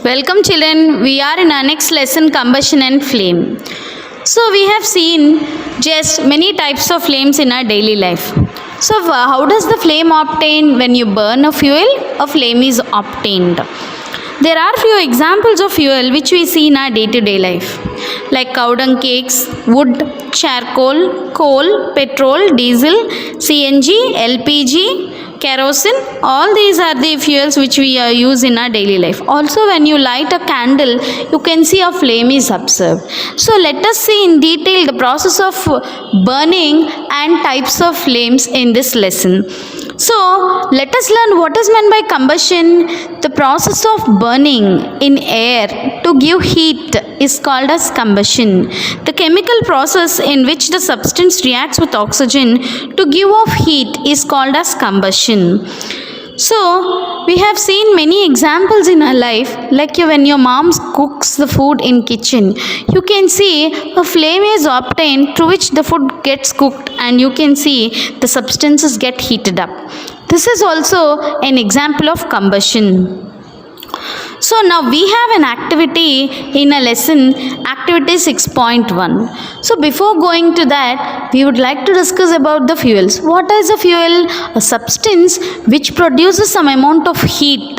Welcome children, we are in our next lesson, combustion and flame. So we have seen just many types of flames in our daily life. So how does the flame obtain? When you burn a fuel, a flame is obtained. There are few examples of fuel which we see in our day-to-day life, like cow dung cakes, wood, charcoal, coal, petrol, diesel, CNG, LPG, kerosene. All these are the fuels which we use in our daily life. Also, when you light a candle, you can see a flame is observed. So let us see in detail the process of burning and types of flames in this lesson. So let us learn what is meant by combustion. The process of burning in air to give heat is called as combustion. The chemical process in which the substance reacts with oxygen to give off heat is called as combustion. So we have seen many examples in our life, like when your mom cooks the food in kitchen, you can see a flame is obtained through which the food gets cooked, and you can see the substances get heated up. This is also an example of combustion. So now we have an activity in a lesson, activity 6.1. So before going to that, we would like to discuss about the fuels. What is a fuel? A substance which produces some amount of heat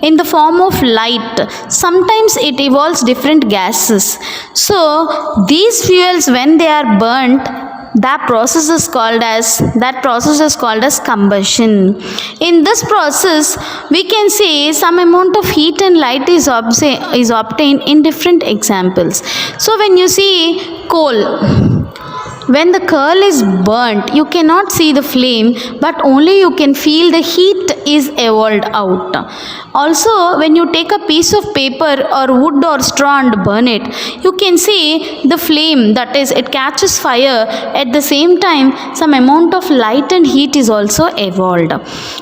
in the form of light. Sometimes it evolves different gases. So these fuels, when they are burnt, that process is called as combustion. In this process, we can see some amount of heat and light is obtained in different examples. So when you see coal, when the coal is burnt, you cannot see the flame, but only you can feel the heat is evolved out. Also, when you take a piece of paper or wood or straw and burn it, you can see the flame, that is, it catches fire. At the same time, some amount of light and heat is also evolved.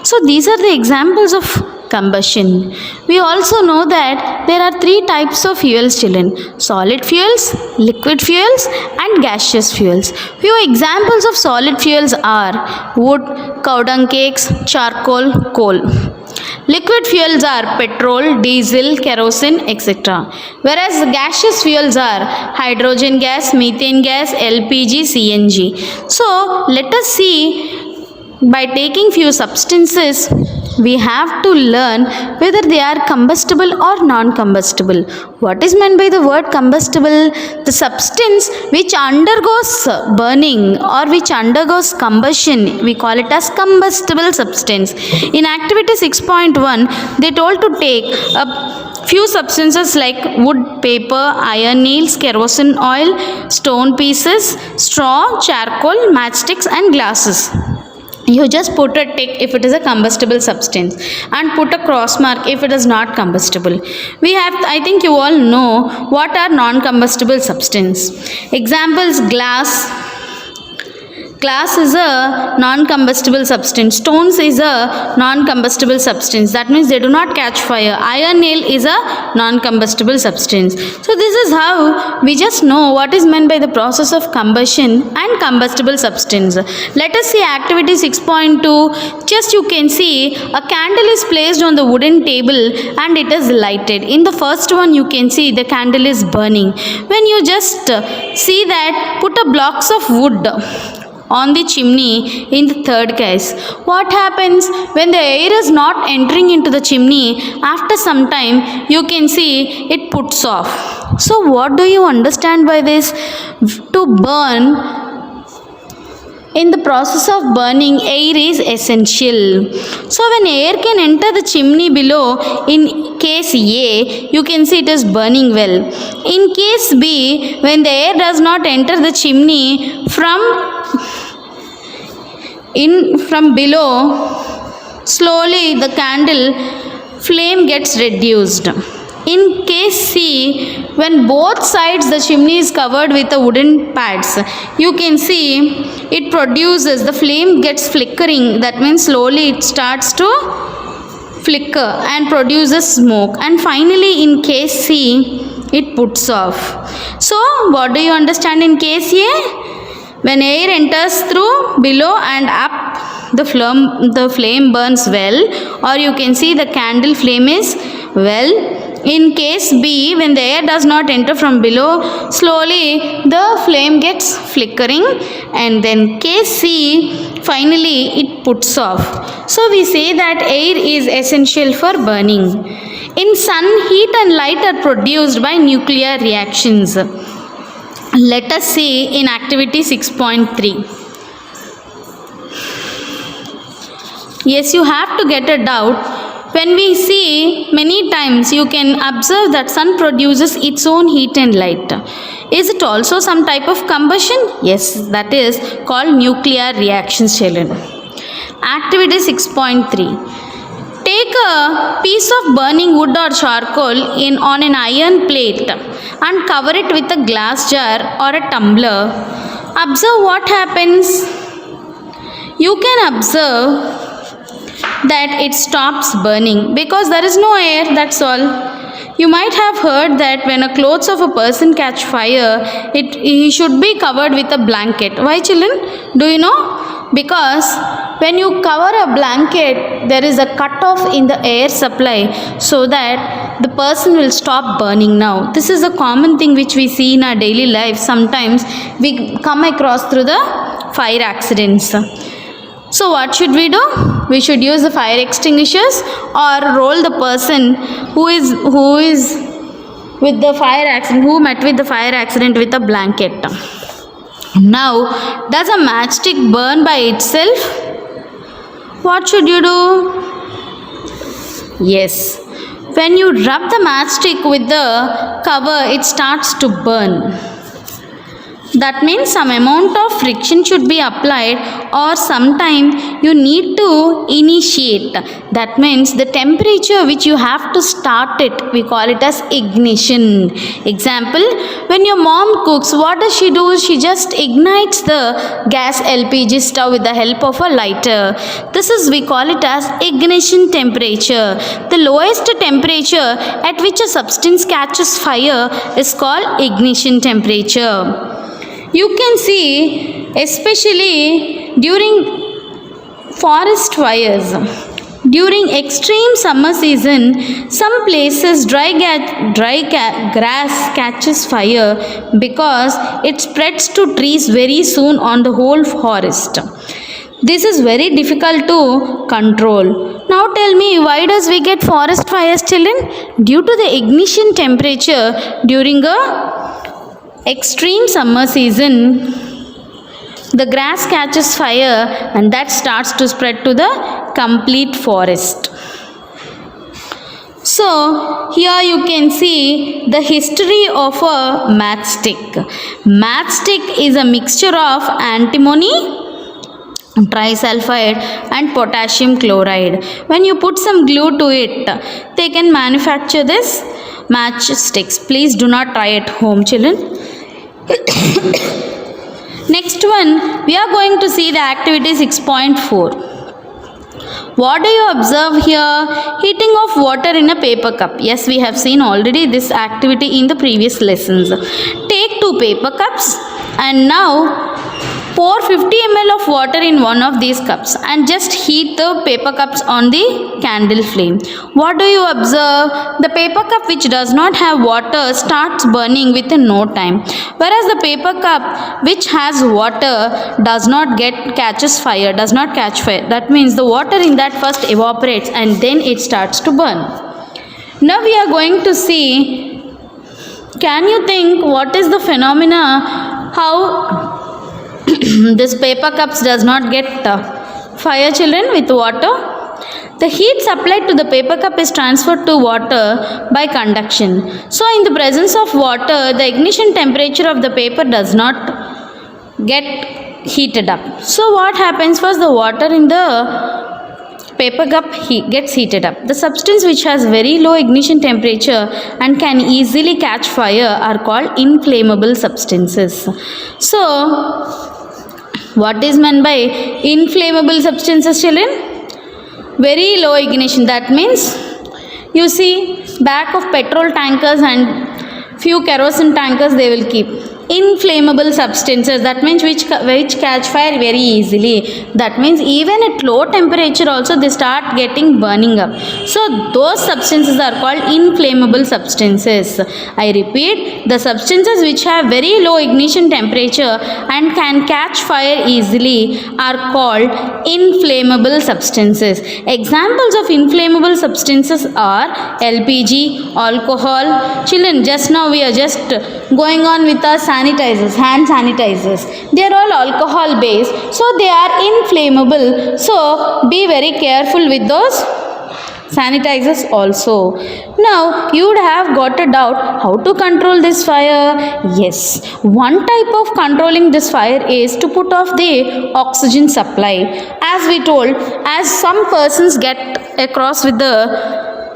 So these are the examples of combustion. We also know that there are three types of fuels, children: solid fuels, liquid fuels, and gaseous fuels. Few examples of solid fuels are wood, cow dung cakes, charcoal, coal. Liquid fuels are petrol, diesel, kerosene, etc. Whereas gaseous fuels are hydrogen gas, methane gas, LPG, CNG. So let us see, by taking few substances, we have to learn whether they are combustible or non-combustible. What is meant by the word combustible? The substance which undergoes burning or which undergoes combustion, we call it as combustible substance. In activity 6.1, they told to take a few substances like wood, paper, iron nails, kerosene oil, stone pieces, straw, charcoal, matchsticks, and glasses. You just put a tick if it is a combustible substance and put a cross mark if it is not combustible. I think you all know what are non-combustible substance. Examples: glass. Glass is a non-combustible substance. Stones is a non-combustible substance. That means they do not catch fire. Iron nail is a non-combustible substance. So this is how we just know what is meant by the process of combustion and combustible substance. Let us see activity 6.2. Just you can see a candle is placed on the wooden table and it is lighted. In the first one, you can see the candle is burning. When you just see that, put a blocks of wood on the chimney in the third case. What happens when the air is not entering into the chimney? After some time, you can see it puts off. So what do you understand by this? To burn, in the process of burning, air is essential. So when air can enter the chimney below, in case A, you can see it is burning well. In case B, when the air does not enter the chimney from below, slowly the candle flame gets reduced. In case C, when both sides the chimney is covered with the wooden pads, you can see it produces, the flame gets flickering. That means slowly it starts to flicker and produces smoke. And finally in case C, it puts off. So what do you understand in case A? When air enters through below and up, the flame burns well, or you can see the candle flame is well. In case B, when the air does not enter from below, slowly the flame gets flickering, and then case C, finally it puts off. So we say that air is essential for burning. In sun, heat and light are produced by nuclear reactions. Let us see in activity 6.3. Yes, you have to get a doubt. When we see many times, you can observe that sun produces its own heat and light. Is it also some type of combustion? Yes, that is called nuclear reactions, children. Activity 6.3. Take a piece of burning wood or charcoal on an iron plate and cover it with a glass jar or a tumbler. Observe what happens. You can observe that it stops burning because there is no air, that's all. You might have heard that when a clothes of a person catch fire, he should be covered with a blanket. Why, children? Do you know? Because when you cover a blanket, there is a cut off in the air supply so that the person will stop burning. Now, this is a common thing which we see in our daily life. Sometimes we come across through the fire accidents. So what should we do? We should use the fire extinguishers or roll the person who is with the fire accident, who met with the fire accident with a blanket. Now, does a matchstick burn by itself? What should you do? Yes. When you rub the matchstick with the cover, it starts to burn. That means some amount of friction should be applied, or sometime you need to initiate. That means the temperature which you have to start it, we call it as ignition. Example, when your mom cooks, what does she do? She just ignites the gas LPG stove with the help of a lighter. This is, we call it as ignition temperature. The lowest temperature at which a substance catches fire is called ignition temperature. You can see, especially during forest fires, during extreme summer season, some places dry grass catches fire because it spreads to trees very soon on the whole forest. This is very difficult to control. Now tell me, why does we get forest fires, children? Due to the ignition temperature during a extreme summer season, the grass catches fire and that starts to spread to the complete forest. So here you can see the history of a matchstick. Matchstick is a mixture of antimony, trisulfide and potassium chloride. When you put some glue to it, they can manufacture this matchsticks. Please do not try at home, children. Next one, we are going to see the activity 6.4. What do you observe here? Heating of water in a paper cup. Yes, we have seen already this activity in the previous lessons. Take 2 paper cups and now pour 50 ml of water in one of these cups and just heat the paper cups on the candle flame. What do you observe? The paper cup which does not have water starts burning within no time, whereas the paper cup which has water does not catch fire. That means the water in that first evaporates and then it starts to burn. Now we are going to see, can you think what is the phenomena how this paper cups does not get fire, children, with water? The heat supplied to the paper cup is transferred to water by conduction. So in the presence of water, the ignition temperature of the paper does not get heated up. So what happens? First, the water in the paper cup gets heated up. The substance which has very low ignition temperature and can easily catch fire are called inflammable substances. So what is meant by inflammable substances, children? Very low ignition. That means you see back of petrol tankers and few kerosene tankers they will keep. inflammable substances, that means which catch fire very easily. That means even at low temperature also they start getting burning up. So those substances are called inflammable substances. I repeat, the substances which have very low ignition temperature and can catch fire easily are called inflammable substances. Examples of inflammable substances are LPG, alcohol. Children, just now we are just going on with our sanitizers, hand sanitizers. They are all alcohol based, so they are inflammable. So be very careful with those sanitizers also. Now you would have got a doubt how to control this fire. Yes, one type of controlling this fire is to put off the oxygen supply. As we told, as some persons get across with the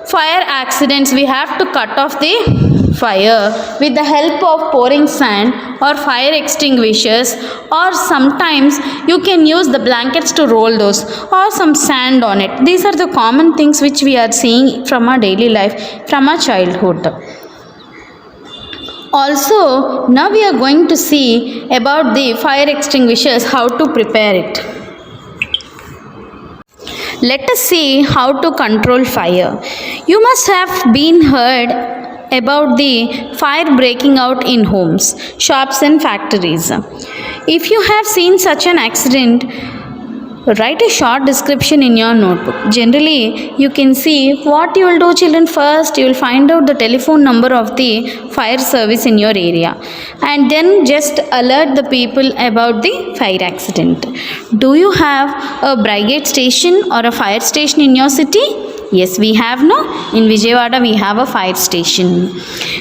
fire accidents, we have to cut off the fire with the help of pouring sand or fire extinguishers, or sometimes you can use the blankets to roll those or some sand on it. These are the common things which we are seeing from our daily life, from our childhood. Also, now we are going to see about the fire extinguishers, how to prepare it. Let us see how to control fire. You must have been heard about the fire breaking out in homes, shops and factories. If you have seen such an accident, write a short description in your notebook. Generally, you can see what you will do, children. First, you will find out the telephone number of the fire service in your area and then just alert the people about the fire accident. Do you have a brigade station or a fire station in your city? Yes, we have, no? In Vijayawada, we have a fire station.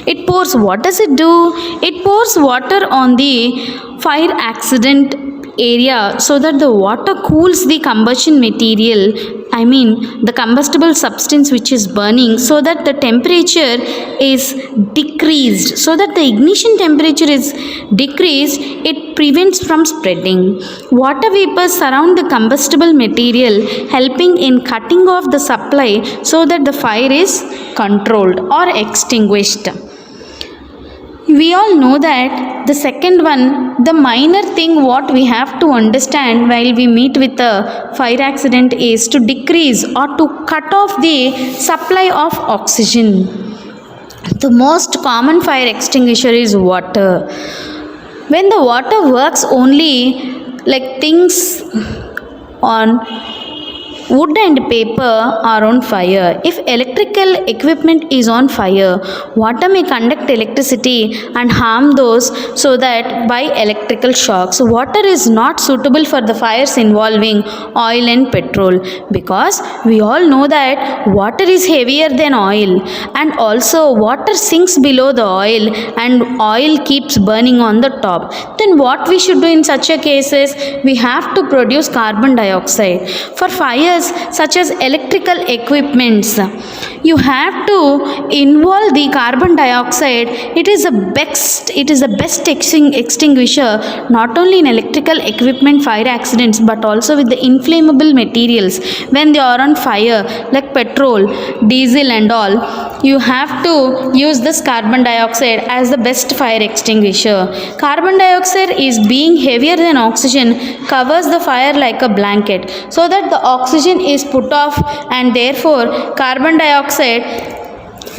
It pours, what does it do? It pours water on the fire accident area so that the water cools the combustion material, I mean the combustible substance which is burning, so that the temperature is decreased. So that the ignition temperature is decreased, it prevents from spreading. Water vapors surround the combustible material, helping in cutting off the supply so that the fire is controlled or extinguished. We all know that the second one, the minor thing what we have to understand while we meet with a fire accident is to decrease or to cut off the supply of oxygen. The most common fire extinguisher is water. When the water works only like things on wood and paper are on fire. If electrical equipment is on fire, water may conduct electricity and harm those, so that by electrical shocks. Water is not suitable for the fires involving oil and petrol, because we all know that water is heavier than oil, and also water sinks below the oil and oil keeps burning on the top. Then what we should do in such a cases? We have to produce carbon dioxide. For fires such as electrical equipments, you have to involve the carbon dioxide. It is the best extinguisher, not only in electrical equipment fire accidents but also with the inflammable materials when they are on fire, like petrol, diesel and all. You have to use this carbon dioxide as the best fire extinguisher. Carbon dioxide is being heavier than oxygen, covers the fire like a blanket, so that the oxygen is put off, and therefore carbon dioxide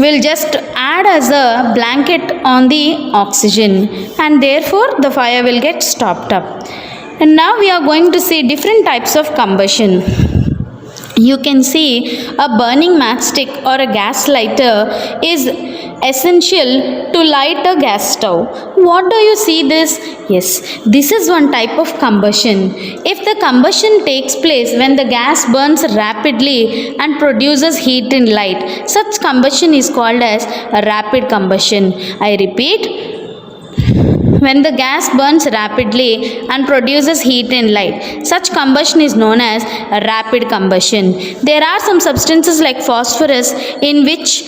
will just add as a blanket on the oxygen, and therefore the fire will get stopped up. And now we are going to see different types of combustion. You can see a burning matchstick or a gas lighter is essential to light a gas stove. What do you see this? Yes, this is one type of combustion. If the combustion takes place when the gas burns rapidly and produces heat and light, such combustion is called as a rapid combustion. I repeat, when the gas burns rapidly and produces heat and light, such combustion is known as a rapid combustion. There are some substances like phosphorus in which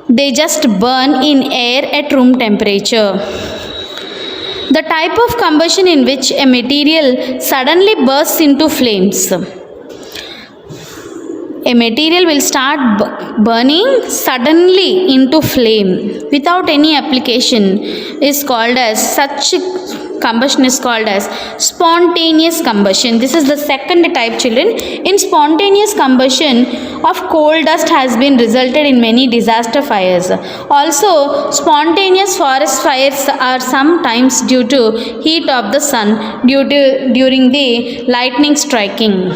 they just burn in air at room temperature. The type of combustion in which a material suddenly bursts into flames. a material will start burning suddenly into flame without any application is called as such combustion is called as spontaneous combustion. This is the second type, children. In spontaneous combustion of coal dust has been resulted in many disaster fires. Also, spontaneous forest fires are sometimes due to heat of the sun during the lightning striking.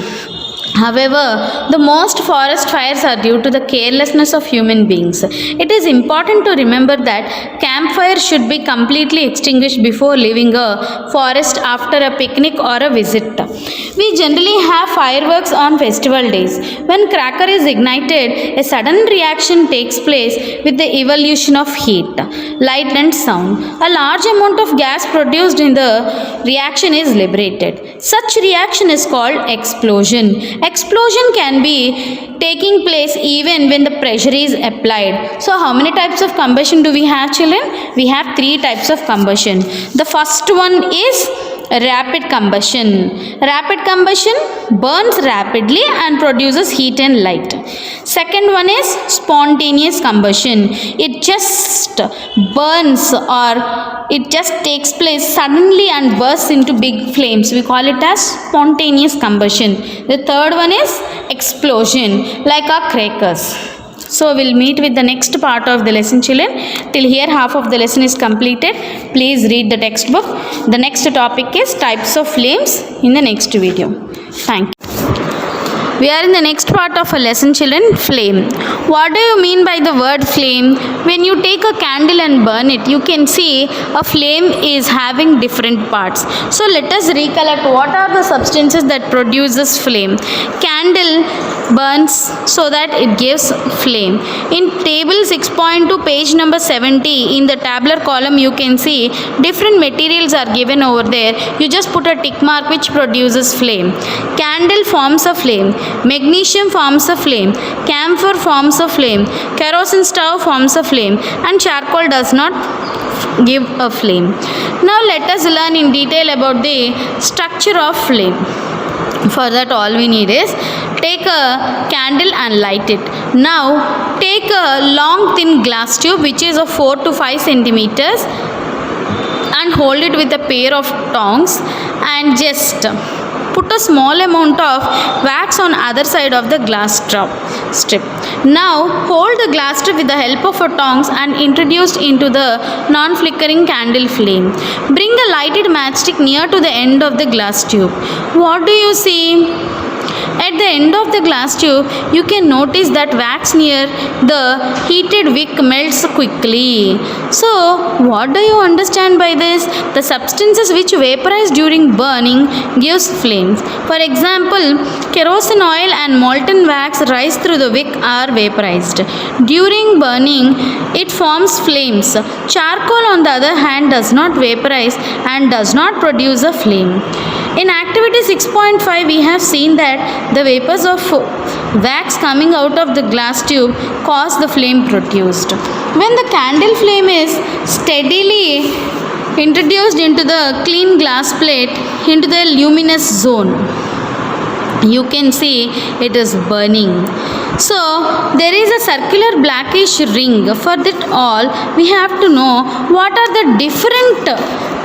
However, the most forest fires are due to the carelessness of human beings. It is important to remember that campfire should be completely extinguished before leaving a forest after a picnic or a visit. We generally have fireworks on festival days. When cracker is ignited, a sudden reaction takes place with the evolution of heat, light and sound. A large amount of gas produced in the reaction is liberated. Such reaction is called explosion. Explosion can be taking place even when the pressure is applied. So how many types of combustion do we have, children? We have 3 types of combustion. The first one is rapid combustion. Rapid combustion burns rapidly and produces heat and light. Second one is spontaneous combustion. It just burns or it just takes place suddenly and bursts into big flames. We call it as spontaneous combustion. The third one is explosion, like our crackers. So we'll meet with the next part of the lesson, children. Till here half of the lesson is completed. Please read the textbook. The next topic is types of flames in the next video. Thank you. We are in the next part of a lesson, children. Flame. What do you mean by the word flame? When you take a candle and burn it, you can see a flame is having different parts. So let us recollect what are the substances that produces flame. Candle burns so that it gives flame. In table 6.2 page number 70, in the tabular column you can see different materials are given over there. You just put a tick mark which produces flame. Candle forms a flame. Magnesium forms a flame. Camphor forms a flame. Kerosene stove forms a flame. And charcoal does not give a flame. Now let us learn in detail about the structure of flame. For that all we need is take a candle and light it. Now take a long thin glass tube which is of 4 to 5 centimeters and hold it with a pair of tongs and just put a small amount of wax on other side of the glass strip. Now hold the glass strip with the help of a tongs and introduce into the non-flickering candle flame. Bring the lighted matchstick near to the end of the glass tube. What do you see? At the end of the glass tube, you can notice that wax near the heated wick melts quickly. So, what do you understand by this? The substances which vaporize during burning gives flames. For example, kerosene oil and molten wax rise through the wick are vaporized. During burning, it forms flames. Charcoal, on the other hand, does not vaporize and does not produce a flame. In activity 6.5, we have seen that the vapors of wax coming out of the glass tube cause the flame produced. When the candle flame is steadily introduced into the clean glass plate into the luminous zone, you can see it is burning. So there is a circular blackish ring. For that all, we have to know what are the different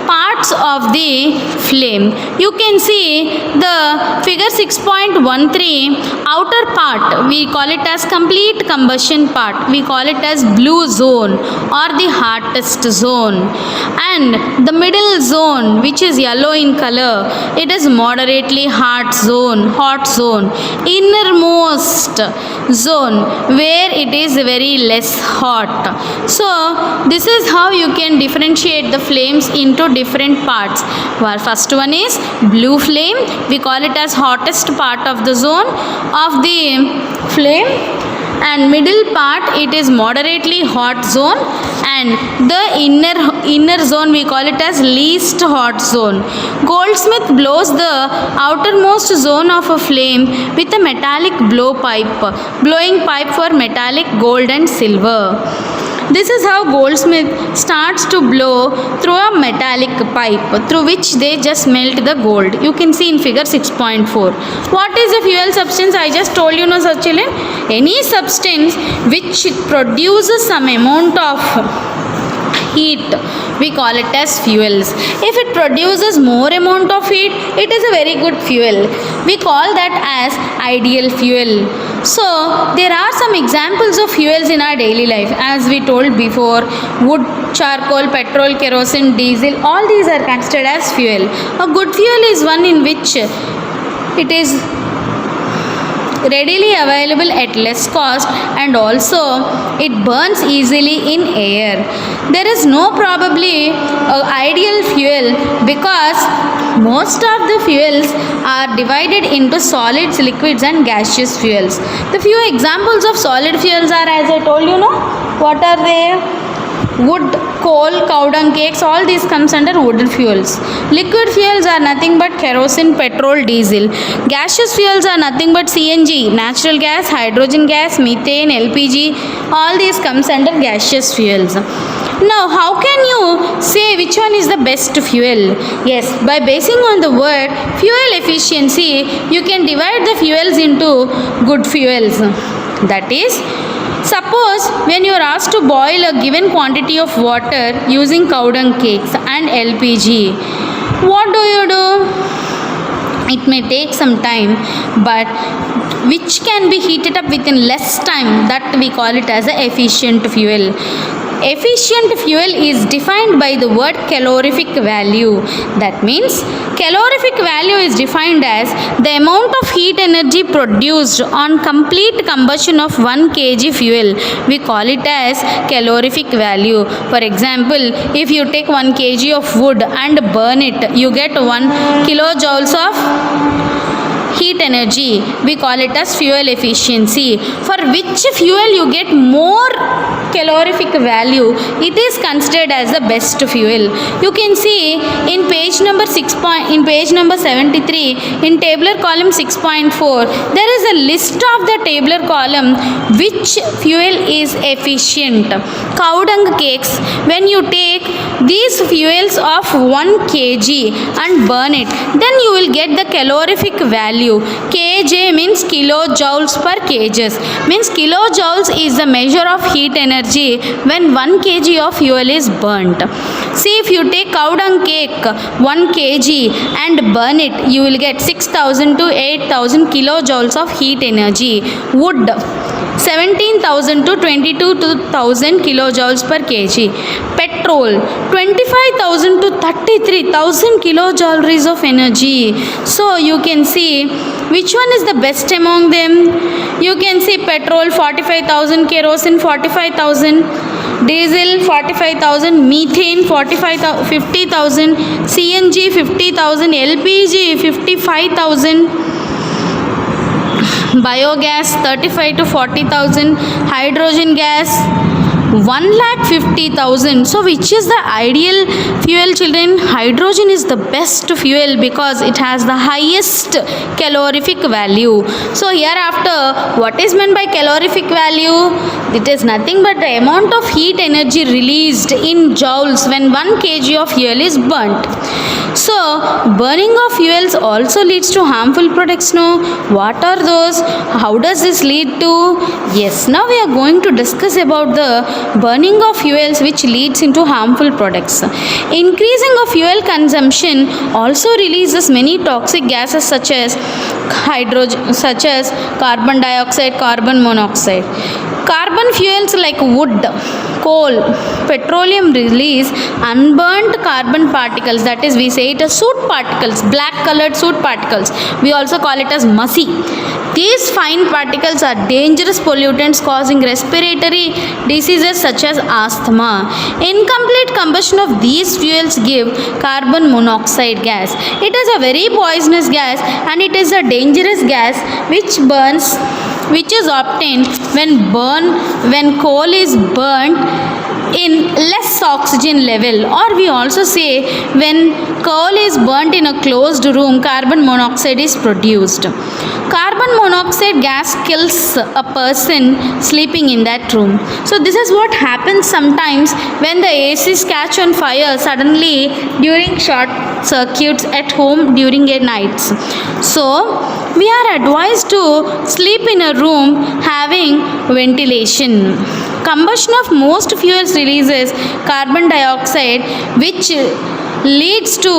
parts of the flame. You can see the figure 6.13, outer part we call it as complete combustion part, we call it as blue zone or the hottest zone, and the middle zone which is yellow in color, it is moderately hot zone. Innermost zone where it is very less hot. So this is how you can differentiate the flames into different parts. Our first one is blue flame. We call it as hottest part of the zone of the flame, and middle part it is moderately hot zone, and the inner zone we call it as least hot zone. Goldsmith blows the outermost zone of a flame with a metallic blowing pipe for metallic gold and silver. This is how goldsmith starts to blow through a metallic pipe through which they just melt the gold. You can see in figure 6.4. What is a fuel substance? I just told you, no, sir, children. Any substance which produces some amount of heat, we call it as fuels. If it produces more amount of heat, it is a very good fuel. We call that as ideal fuel. So there are some examples of fuels in our daily life. As we told before, wood, charcoal, petrol, kerosene, diesel, all these are considered as fuel. A good fuel is one in which it is readily available at less cost, and also it burns easily in air. There is no probably ideal fuel because most of the fuels are divided into solids, liquids and gaseous fuels. The few examples of solid fuels are, as I told you, no, what are they? Wood, coal, cow dung cakes, all these comes under wood fuels. Liquid fuels are nothing but kerosene, petrol, diesel. Gaseous fuels are nothing but CNG, natural gas, hydrogen gas, methane, LPG, all these comes under gaseous fuels. Now, how can you say which one is the best fuel? Yes, by basing on the word fuel efficiency, you can divide the fuels into good fuels. That is, suppose when you are asked to boil a given quantity of water using cow dung cakes and LPG, what do? It may take some time, but which can be heated up within less time, that we call it as an efficient fuel. Efficient fuel is defined by the word calorific value. That means calorific value is defined as the amount of heat energy produced on complete combustion of 1 kg fuel. We call it as calorific value. For example, if you take 1 kg of wood and burn it, you get 1 kilojoules of heat energy. We call it as fuel efficiency. For which fuel you get more calorific value, it is considered as the best fuel. You can see in page number 73 in tabular column 6.4, there is a list of the tabular column which fuel is efficient. Cow dung cakes, when you take these fuels of 1 kg and burn it, then you will get the calorific value. kJ means kilojoules per kgs, means kilojoules is the measure of heat energy when 1 kg of fuel is burnt. See, if you take cow dung cake 1 kg and burn it, you will get 6,000 to 8,000 kilojoules of heat energy. Wood, 17,000 to 22,000 kilojoules per kg. Petrol, 25,000 to 33,000 kilojoules of energy. So you can see which one is the best among them. You can see petrol 45,000, kerosene 45,000, diesel 45,000, methane 50,000, CNG 50,000, LPG 55,000, biogas 35 to 40,000, hydrogen gas 1,50,000. So which is the ideal fuel, children? Hydrogen is the best fuel because it has the highest calorific value. So hereafter, what is meant by calorific value? It is nothing but the amount of heat energy released in joules when 1 kg of fuel is burnt. So burning of fuels also leads to harmful products. No, what are those? How does this lead to? Yes, now we are going to discuss about the burning of fuels which leads into harmful products. Increasing of fuel consumption also releases many toxic gases such as carbon dioxide, carbon monoxide. Carbon fuels like wood, coal, petroleum release unburnt carbon particles, that is we say it as soot particles, black colored soot particles. We also call it as mussy. These fine particles are dangerous pollutants causing respiratory diseases such as asthma. Incomplete combustion of these fuels give carbon monoxide gas. It is a very poisonous gas and it is a dangerous gas which is obtained when coal is burnt in less oxygen level, or we also say when coal is burnt in a closed room, carbon monoxide is produced. Carbon monoxide gas kills a person sleeping in that room. So this is what happens sometimes when the ACs catch on fire suddenly during short circuits at home during a night. So we are advised to sleep in a room having ventilation. Combustion of most fuels releases carbon dioxide, which leads to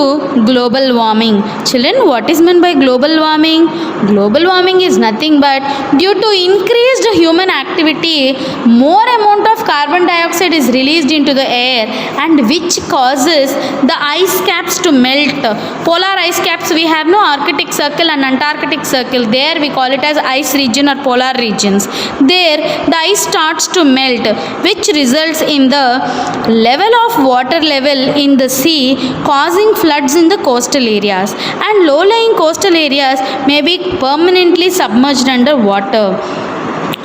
global warming. Children, what is meant by global warming? Global warming is nothing but due to increased human activity, more amount of carbon dioxide is released into the air, and which causes the ice caps to melt. Polar ice caps, we have no Arctic Circle and Antarctic Circle. There we call it as ice region or polar regions. There the ice starts to melt, which results in the level of water level in the sea, causing floods in the coastal areas, and low-lying coastal areas may be permanently submerged under water.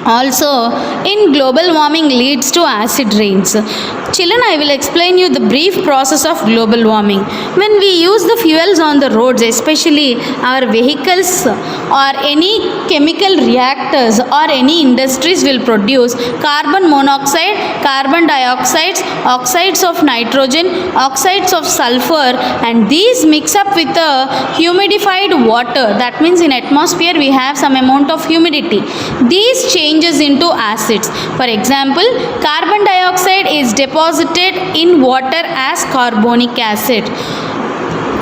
Also, in global warming leads to acid rains. Children, I will explain you the brief process of global warming. When we use the fuels on the roads, especially our vehicles or any chemical reactors or any industries will produce carbon monoxide, carbon dioxide, oxides of nitrogen, oxides of sulfur, and these mix up with the humidified water. That means in atmosphere we have some amount of humidity. These changes into acids. For example, carbon dioxide is deposited in water as carbonic acid.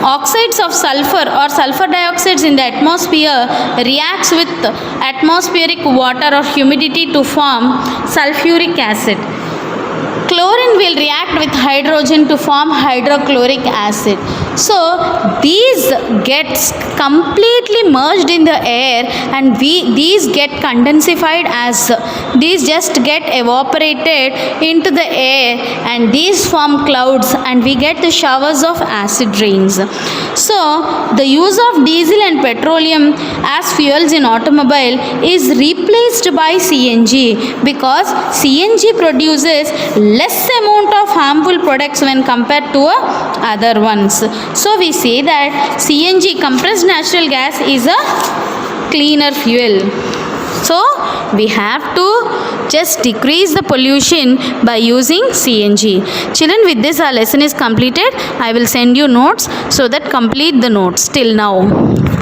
Oxides of sulfur or sulfur dioxides in the atmosphere reacts with atmospheric water or humidity to form sulfuric acid. Chlorine will react with hydrogen to form hydrochloric acid. So these gets completely merged in the air, and these get condensified as these just get evaporated into the air, and these form clouds, and we get the showers of acid rains. So the use of diesel and petroleum as fuels in automobile is replaced by CNG, because CNG produces less amount of harmful products when compared to other ones. So we say that CNG, compressed natural gas, is a cleaner fuel. So we have to just decrease the pollution by using CNG. Children, with this our lesson is completed. I will send you notes so that complete the notes till now.